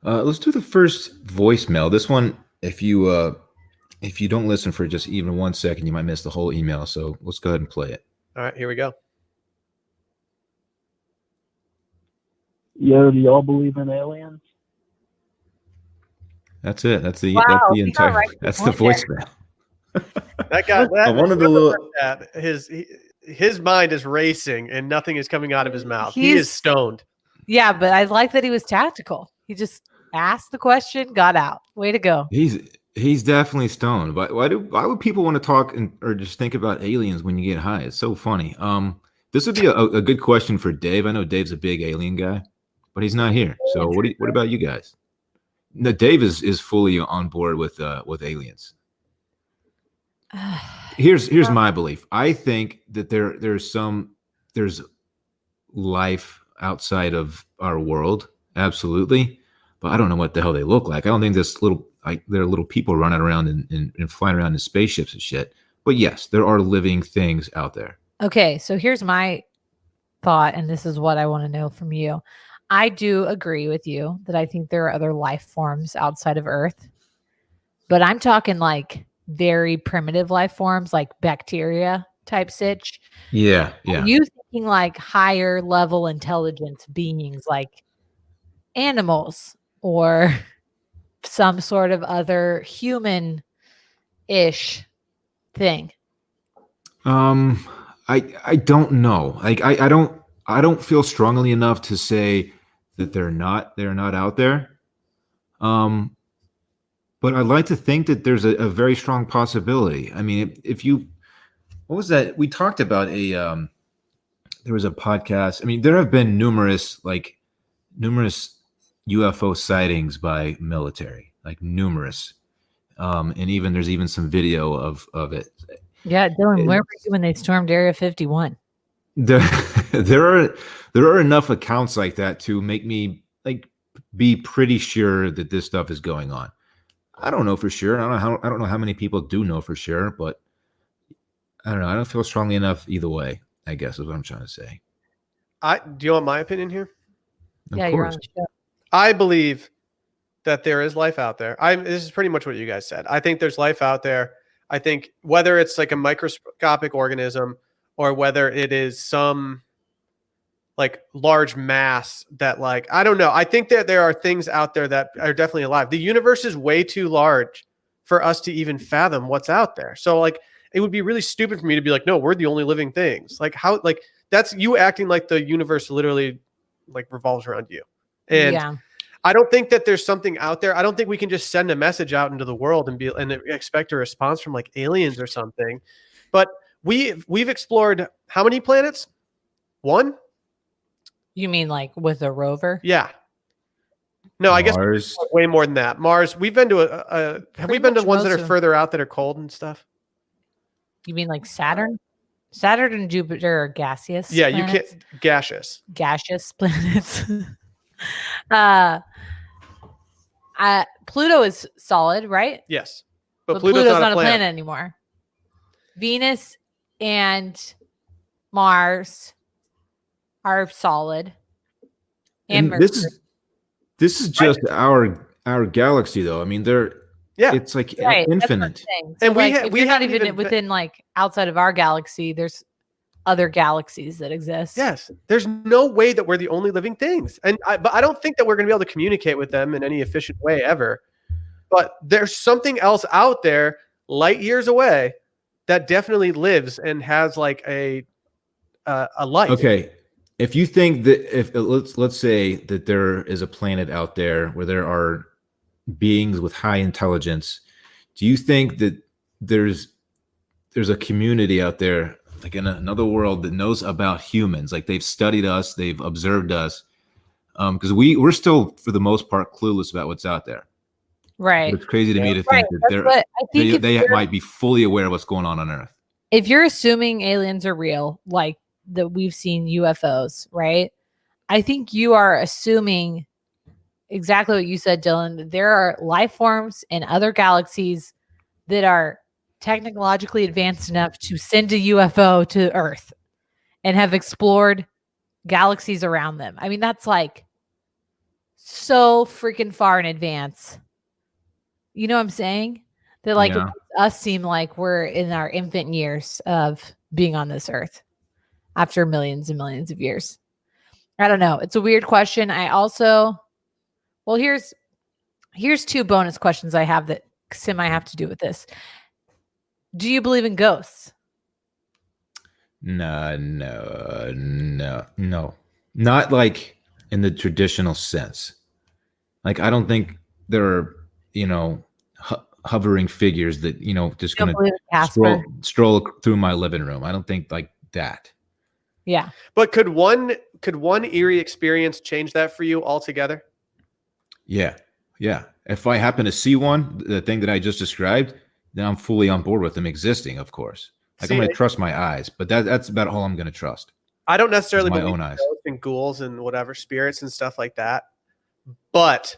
Let's do the first voicemail. This one, if you don't listen for just even 1 second, you might miss the whole email. So let's go ahead and play it. All right, here we go. Yo, do y'all believe in aliens? That's it. That's the Wow, that's the voicemail. That guy, one of the little his mind is racing and nothing is coming out of his mouth. He is stoned. Yeah, but I like that he was tactical. He just asked the question, got out. Way to go. He's definitely stoned. But why would people want to talk or just think about aliens when you get high? It's so funny. This would be a good question for Dave. I know Dave's a big alien guy, but he's not here. So what about you guys? No, Dave is fully on board with aliens. Here's my belief. I think that there's life outside of our world, absolutely, but I don't know what the hell they look like. I don't think there are little people running around and flying around in spaceships and shit. But yes, there are living things out there. Okay, so here's my thought, and this is what I want to know from you. I do agree with you that I think there are other life forms outside of Earth, but I'm talking like very primitive life forms, like bacteria type sitch. Yeah. Are you thinking like higher level intelligence beings, like animals or some sort of other human-ish thing? I don't know. Like I don't feel strongly enough to say that they're not out there. But I'd like to think that there's a very strong possibility. I mean, what was that? We talked about there was a podcast. I mean, there have been numerous UFO sightings by military, like numerous. And there's even some video of it. Yeah, Dylan, where were you when they stormed Area 51? There are enough accounts like that to make me be pretty sure that this stuff is going on. I don't know for sure. I don't know how many people do know for sure, but I don't know. I don't feel strongly enough either way, I guess is what I'm trying to say. Do you want my opinion here? Yeah, you're on the show. I believe that there is life out there. This is pretty much what you guys said. I think there's life out there. I think whether it's like a microscopic organism or whether it is some like large mass that I don't know. I think that there are things out there that are definitely alive. The universe is way too large for us to even fathom what's out there. So it would be really stupid for me to be like, no, we're the only living things. That's you acting like the universe literally revolves around you. And yeah. I don't think that there's something out there. I don't think we can just send a message out into the world and expect a response from aliens or something. But we've explored how many planets? 1? You mean with a rover? Yeah. No, I guess way more than that. Mars. We've been to have we been to ones that are further out that are cold and stuff? You mean like Saturn? Saturn and Jupiter are gaseous. Yeah, planets. You can't gaseous planets. Pluto is solid, right? Yes, but Pluto's not a planet anymore. Venus and Mars are solid. And this is just our galaxy, though. I mean, it's infinite. So and we're not even within outside of our galaxy. There's other galaxies that exist. Yes, there's no way that we're the only living things, but I don't think that we're going to be able to communicate with them in any efficient way ever. But there's something else out there, light years away, that definitely lives and has a life. Okay. If you think that let's say that there is a planet out there where there are beings with high intelligence, do you think that there's a community out there in another world that knows about humans? They've studied us, they've observed us, because we're still for the most part clueless about what's out there. Right. It's crazy to me to think that they might be fully aware of what's going on Earth. If you're assuming aliens are real, that we've seen UFOs, right? I think you are assuming exactly what you said, Dylan, that there are life forms in other galaxies that are technologically advanced enough to send a UFO to Earth and have explored galaxies around them. I mean, that's so freaking far in advance. You know what I'm saying? That like Yeah. makes us seem like we're in our infant years of being on this earth after millions and millions of years. I don't know. It's a weird question. I also, well, here's two bonus questions I have that semi have to do with this. Do you believe in ghosts? No. Not like in the traditional sense. Like, I don't think there are, hovering figures that, just You don't going believe in to Casper? stroll through my living room. I don't think like that. Yeah. But could one eerie experience change that for you altogether? Yeah. Yeah. If I happen to see one, the thing that I just described, then I'm fully on board with them existing, of course. Like, I'm See, going to trust my eyes, but that's about all I'm going to trust. I don't necessarily my believe own in eyes. ghosts and ghouls and whatever spirits and stuff like that. But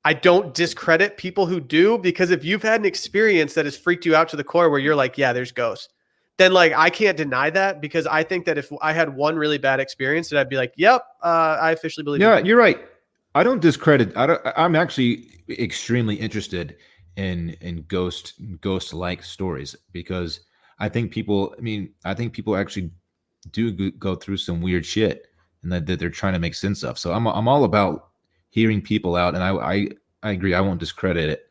I don't discredit people who do, because if you've had an experience that has freaked you out to the core where you're like, yeah, there's ghosts, then like I can't deny that, because I think that if I had one really bad experience, that I'd be like, yep, I officially believe. Yeah, you're right. I don't discredit. I'm actually extremely interested in ghost-like stories, because I think people. I mean, I think people actually do go through some weird shit, and that they're trying to make sense of. So I'm all about hearing people out, and I agree. I won't discredit it,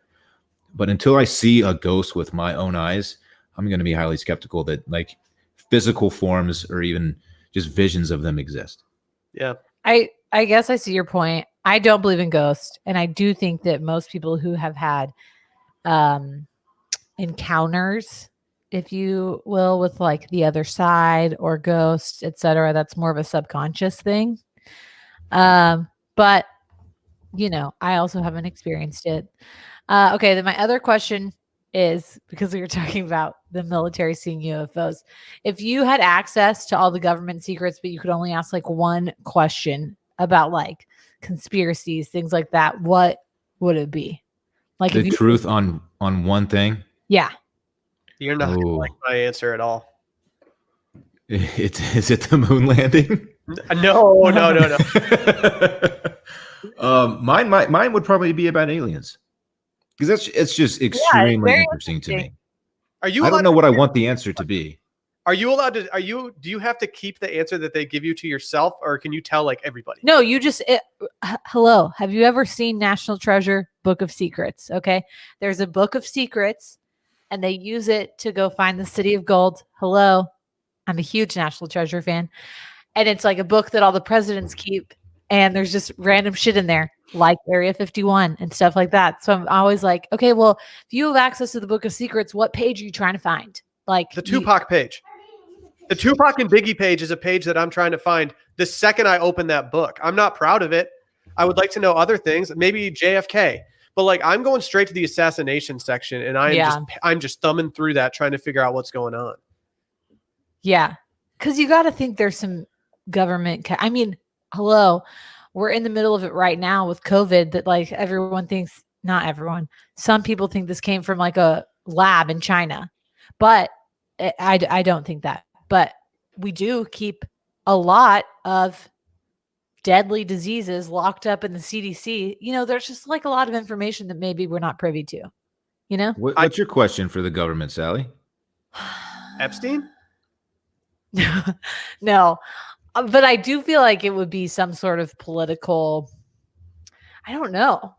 but until I see a ghost with my own eyes, I'm going to be highly skeptical that like physical forms or even just visions of them exist. Yeah. I guess I see your point. I don't believe in ghosts, and I do think that most people who have had encounters, if you will, with like the other side or ghosts, etc., that's more of a subconscious thing. But I also haven't experienced it. Okay, then my other question is, because we were talking about the military seeing UFOs, if you had access to all the government secrets, but you could only ask like one question about like conspiracies, things like that, what would it be? Like The if you, truth on one thing. yeah, You're not gonna like my answer at all. Is it the moon landing? No. Mine would probably be about aliens, because it's just extremely very interesting to me. Are you? I don't allowed know to- what I want the answer to be. Are you allowed to? Do you have to keep the answer that they give you to yourself, or can you tell like everybody? no, you just hello. Have you ever seen National Treasure Book of Secrets? Okay, there's a book of secrets, and they use it to go find the city of gold. Hello, I'm a huge National Treasure fan, and it's like a book that all the presidents keep, and there's just random shit in there, like Area 51 and stuff like that. So I'm always like, okay, well, if you have access to the Book of Secrets, what page are you trying to find? Like The Tupac page. The Tupac and Biggie page is a page that I'm trying to find the second I open that book. I'm not proud of it. I would like to know other things, maybe JFK, but like I'm going straight to the assassination section, and I'm just thumbing through that, trying to figure out what's going on. Yeah, because you got to think there's some government. I mean, hello, we're in the middle of it right now with COVID. That like everyone thinks, not everyone. Some people think this came from like a lab in China, but I don't think that. But we do keep a lot of deadly diseases locked up in the CDC. There's just like a lot of information that maybe we're not privy to. What's your question for the government, Sally? Epstein? No, but I do feel like it would be some sort of political. I don't know.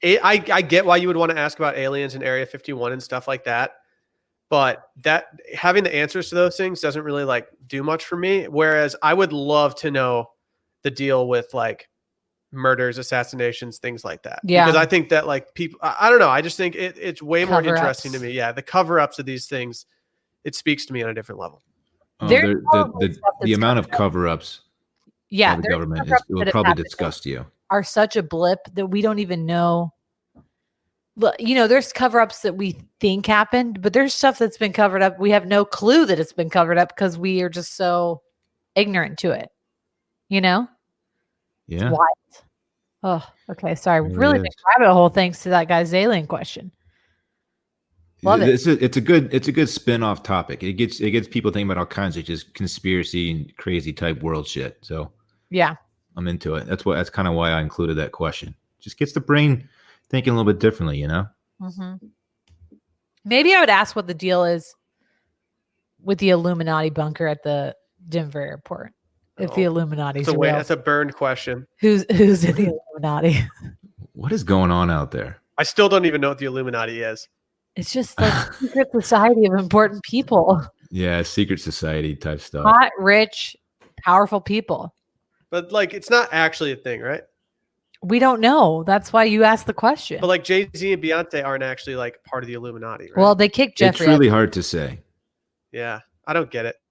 I get why you would want to ask about aliens in Area 51 and stuff like that, but that having the answers to those things doesn't really like do much for me. Whereas I would love to know the deal with like murders, assassinations, things like that. Yeah. Because I think that like people, I don't know. I just think it's way more Cover-ups. interesting to me. Yeah. The cover-ups of these things, it speaks to me on a different level. There's probably stuff The that's amount of covered up. cover-ups Yeah, by the there's government cover-ups will that have probably happened disgust you. are such a blip that we don't even know. But there's cover-ups that we think happened, but there's stuff that's been covered up. We have no clue that it's been covered up because we are just so ignorant to it. Yeah. It's wild. Oh, okay. Sorry. It Really is. big rabbit hole thanks to that guy's alien question. Love it. It's a good spin-off topic. It gets people thinking about all kinds of just conspiracy and crazy type world shit. So Yeah. I'm into it. That's kind of why I included that question. Just gets the brain thinking a little bit differently, you know? Maybe I would ask what the deal is with the Illuminati bunker at the Denver airport. If the Illuminati's real. That's a burned question. Who's in the Illuminati? What is going on out there? I still don't even know what the Illuminati is. It's just like secret society of important people. Yeah, secret society type stuff. Hot, rich, powerful people. But like, it's not actually a thing, right? We don't know. That's why you asked the question. But like Jay-Z and Beyonce aren't actually like part of the Illuminati, right? Well, they kicked Jeffrey. It's really hard to say. Yeah, I don't get it.